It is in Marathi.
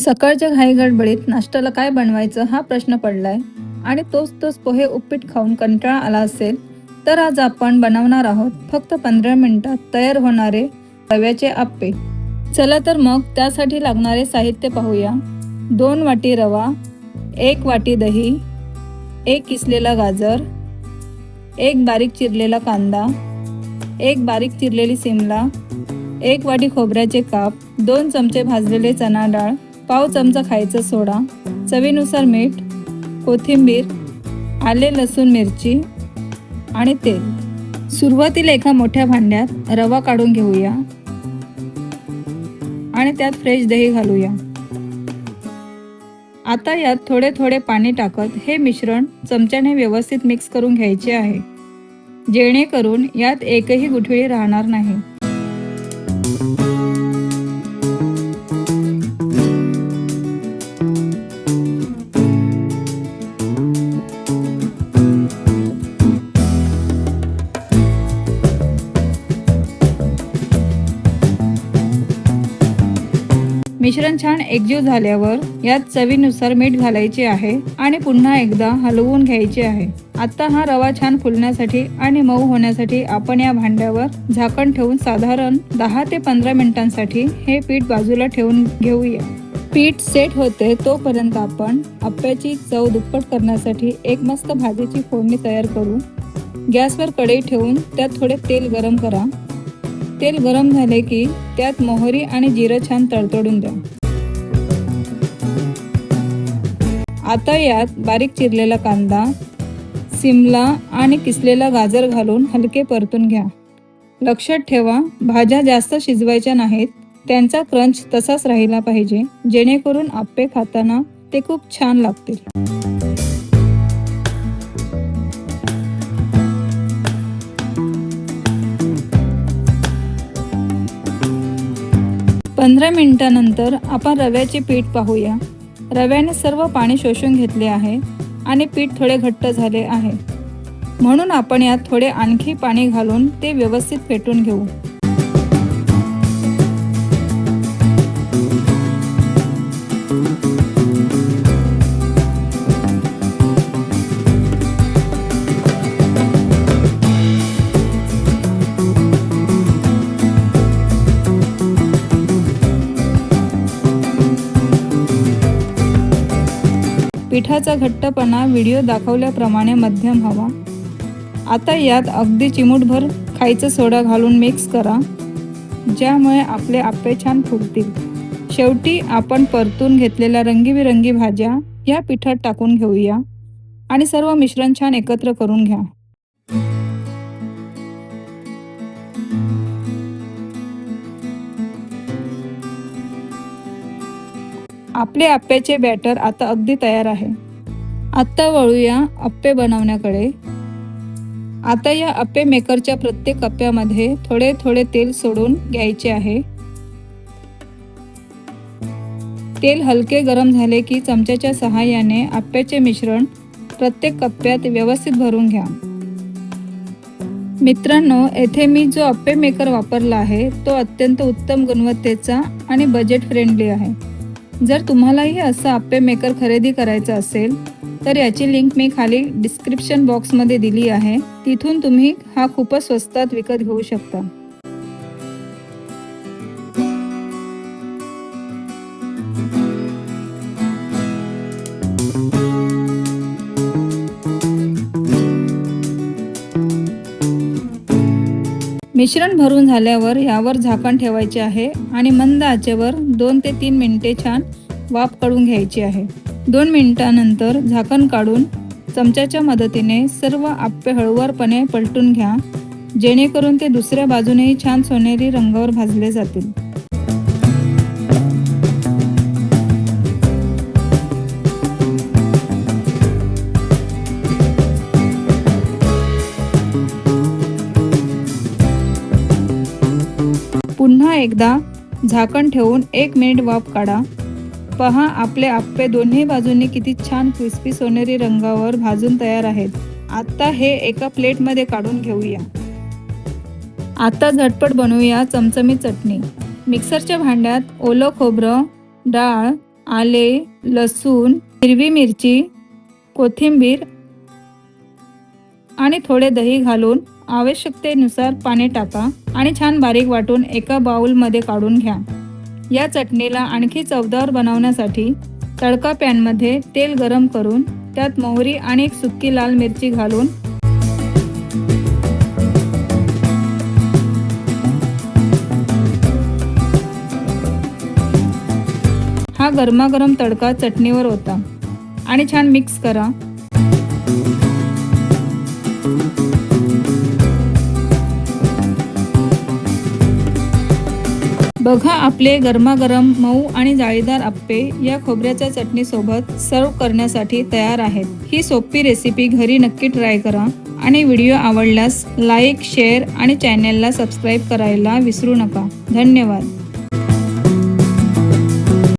सकाळच्या घाईगडबडीत नाश्त्याला काय बनवायचं हा प्रश्न पडलाय आणि तोच पोहे उपीट खाऊन कंटाळा आला असेल तर आज आपण बनवणार आहोत फक्त 15 मिनिटात तयार होणारे रव्याचे आप्पे. चला तर मग त्यासाठी लागणारे साहित्य पाहूया. 2 वाटी रवा, 1 वाटी दही, 1 किसलेला गाजर, 1 बारीक चिरलेला कांदा, 1 बारीक चिरलेली सिमला, 1 वाटी खोबऱ्याचे काप, 2 चमचे भाजलेले चणा डाळ, पाव चमचा खायचा सोडा, चवीनुसार मीठ, कोथिंबीर, आले लसूण मिरची आणि तेल. सुरुवातीला एका मोठ्या भांड्यात रवा काढून घेऊया आणि त्यात फ्रेश दही घालूया. आता यात थोडे थोडे पाणी टाकत हे मिश्रण चमच्याने व्यवस्थित मिक्स करून घ्यायचे आहे, जेणेकरून यात एकही गुठळी राहणार नाही. मिश्रण छान एकजीव झाल्यावर यात चवीनुसार मीठ घालायचे आहे आणि पुन्हा एकदा हलवून घ्यायचे आहे. आता हा रवा छान फुलण्यासाठी आणि मऊ होण्यासाठी आपण या भांड्यावर झाकण ठेवून साधारण 10 ते 15 मिनिटांसाठी हे पीठ बाजूला ठेवून घेऊया. पीठ सेट होते तोपर्यंत आपण आप्याची चव दुप्पट करण्यासाठी एक मस्त भाजीची फोडणी तयार करू. गॅसवर कढई ठेवून त्यात थोडे तेल गरम करा. तेल गरम झाले की त्यात मोहरी आणि जिरं छान तडतडून द्या. आता यात बारीक चिरलेला कांदा, सिमला आणि किसलेला गाजर घालून हलके परतून घ्या. लक्षात ठेवा, भाज्या जास्त शिजवायच्या नाहीत, त्यांचा क्रंच तसाच राहिला पाहिजे, जेणेकरून आप्पे खाताना ते खूप छान लागतील. 15 मिनिटांनंतर आपण रव्याचे पीठ पाहूया. रव्याने सर्व पाणी शोषून घेतले आहे आणि पीठ थोडे घट्ट झाले आहे, म्हणून आपण यात थोडे आणखी पाणी घालून ते व्यवस्थित फेटून घेऊ. पिठाचा घट्टपणा व्हिडिओ दाखवल्याप्रमाणे मध्यम हवा. आता यात अगदी चिमूटभर खायचा सोडा घालून मिक्स करा, ज्यामुळे आपले आप्पे छान फुगतील. शेवटी आपण परतून घेतलेल्या रंगीबिरंगी भाज्या या पिठात टाकून घेऊया आणि सर्व मिश्रण छान एकत्र करून घ्या. आपले आप्याचे बॅटर आता अगदी तयार आहे. आता वळूया आप्पे बनवण्याकडे. आता या आप्पे मेकरच्या प्रत्येक कप्प्यामध्ये थोडे थोडे तेल सोडून घ्यायचे आहे. तेल हलके गरम झाले की चमच्याच्या सहाय्याने आप्याचे मिश्रण प्रत्येक कप्प्यात व्यवस्थित भरून घ्या. मित्रांनो, येथे मी जो आप्पे मेकर वापरला आहे तो अत्यंत उत्तम गुणवत्तेचा आणि बजेट फ्रेंडली आहे. जर तुम्हालाही असं आप्पे मेकर खरेदी करायचं असेल तर याची लिंक मी खाली डिस्क्रिप्शन बॉक्समध्ये दिली आहे. तिथून तुम्ही हा खूपच स्वस्तात विकत घेऊ शकता. मिश्रण भरून झाल्यावर यावर झाकण ठेवायचे आहे आणि मंद आचेवर 2 ते 3 मिनिटे छान वाफ काढून घ्यायची आहे. 2 मिनिटांनंतर झाकण काढून चमच्याच्या मदतीने सर्व आप्पे हळूवारपणे पलटून घ्या, जेणेकरून ते दुसऱ्या बाजूनेही छान सोनेरी रंगावर भाजले जातील. पुन्हा एकदा झाकण ठेवून 1 मिनिट वाफ काढा. पहा, आपले आप्पे दोन्ही बाजूंनी किती छान क्रिस्पी सोनेरी रंगावर भाजून तयार आहेत. आता हे एका प्लेटमध्ये काढून घेऊया. आता झटपट बनवूया चमचमीत चटणी. मिक्सरच्या भांड्यात ओलं खोबरं, डाळ, आले, लसूण, हिरवी मिरची, कोथिंबीर आणि थोडे दही घालून आवश्यकतेनुसार पाणी टाका आणि छान बारीक वाटून एका बाउलमध्ये काढून घ्या. या चटणीला आणखी चवदार बनवण्यासाठी तडका पॅनमध्ये तेल गरम करून त्यात मोहरी आणि एक सुकी लाल मिरची घालून हा गरमागरम तडका चटणीवर ओता आणि छान मिक्स करा. बघा, आपले गरमागरम मऊ आणि जाळीदार आप्पे या खोबऱ्याच्या चटणीसोबत सर्व करण्यासाठी तयार आहेत. ही सोपी रेसिपी घरी नक्की ट्राय करा आणि व्हिडिओ आवडल्यास लाईक, शेअर आणि चॅनेलला सबस्क्राईब करायला विसरू नका. धन्यवाद.